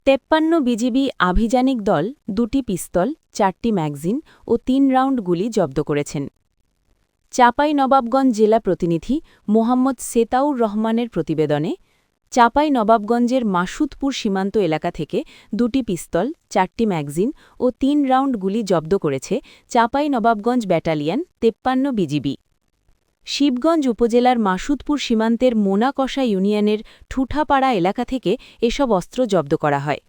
53 BGB আভিযানিক দল 2টি পিস্তল, 4টি ম্যাগজিন ও 3 রাউন্ড গুলি জব্দ করেছেন। চাঁপাইনবাবগঞ্জ জেলা প্রতিনিধি মোহাম্মদ সেতাউর রহমানের প্রতিবেদনে চাঁপাইনবাবগঞ্জের মাসুদপুর সীমান্ত এলাকা থেকে 2টি পিস্তল, 4টি ম্যাগজিন ও 3 রাউন্ড গুলি জব্দ করেছে চাঁপাইনবাবগঞ্জ ব্যাটালিয়ন 53 বিজিবি। শিবগঞ্জ উপজেলার মাসুদপুর সীমান্তের মোনাকষা ইউনিয়নের ঠুঠাপাড়া এলাকা থেকে এসব অস্ত্র জব্দ করা হয়।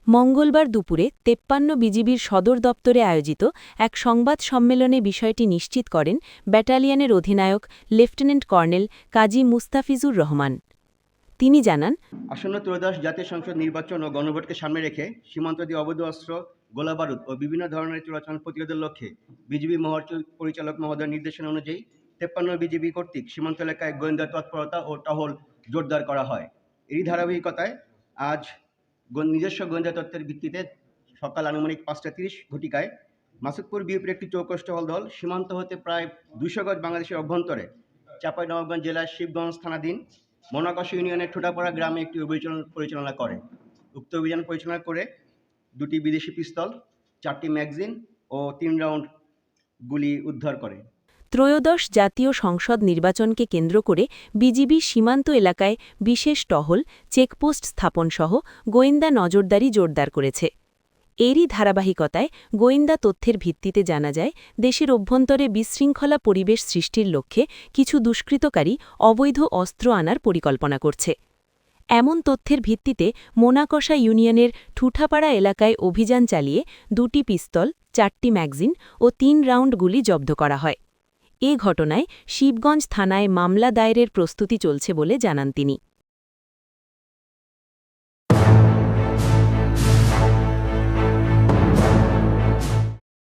মঙ্গলবার দুপুরে 53 বিজিবির সদর দপ্তরে আয়োজিত এক সংবাদ সম্মেলনে বিষয়টি নিশ্চিত করেন ব্যাটালিয়নের অধিনায়ক লেফটেন্যান্ট কর্নেল কাজী মুস্তাফিজুর রহমান। তিনি জানান, আসন্ন ত্রয়োদশ জাতীয় সংসদ নির্বাচন ও গণভোটকে সামনে রেখে সীমান্ত দিয়ে অবৈধ অস্ত্র, গোলাবারুদ ও বিভিন্ন ধরনের চোরাচালান প্রতিরোধের লক্ষ্যে বিজিবি পরিচালক মহোদয়ের নির্দেশনা অনুযায়ী 53 বিজিবি কর্তৃক সীমান্ত এলাকায় গোয়েন্দা তৎপরতা ও টহল জোরদার করা হয়। এই ধারাবাহিকতায় আজ নিজস্ব গোয়েন্দা তথ্যের ভিত্তিতে সকাল আনুমানিক 5:30 ঘটিকায় মাসুদপুর বিএপির একটি চৌকস টহল দল সীমান্ত হতে প্রায় 200 গজ বাংলাদেশের অভ্যন্তরে চাঁপাইনবাবগঞ্জ জেলার শিবগঞ্জ থানাধীন মোনাকষা ইউনিয়নের ঠোঁটাপাড়া গ্রামে একটি অভিযান পরিচালনা করে। উক্ত অভিযান পরিচালনা করে 2টি বিদেশি পিস্তল, 4টি ম্যাগজিন ও 3 রাউন্ড গুলি উদ্ধার করে। ত্রয়োদশ জাতীয় সংসদ নির্বাচনকে কেন্দ্র করে বিজিবি সীমান্ত এলাকায় বিশেষ টহল, চেকপোস্ট স্থাপনসহ গোয়েন্দা নজরদারি জোরদার করেছে। এরই ধারাবাহিকতায় গোয়েন্দা তথ্যের ভিত্তিতে জানা যায়, দেশের অভ্যন্তরে বিশৃঙ্খলা পরিবেশ সৃষ্টির লক্ষ্যে কিছু দুষ্কৃতকারী অবৈধ অস্ত্র আনার পরিকল্পনা করছে। এমন তথ্যের ভিত্তিতে মোনাকষা ইউনিয়নের ঠুঠাপাড়া এলাকায় অভিযান চালিয়ে 2টি পিস্তল, 4টি ম্যাগজিন ও 3 রাউন্ড গুলি জব্দ করা হয়। এ ঘটনায় শিবগঞ্জ থানায় মামলা দায়েরের প্রস্তুতি চলছে বলে জানান তিনি।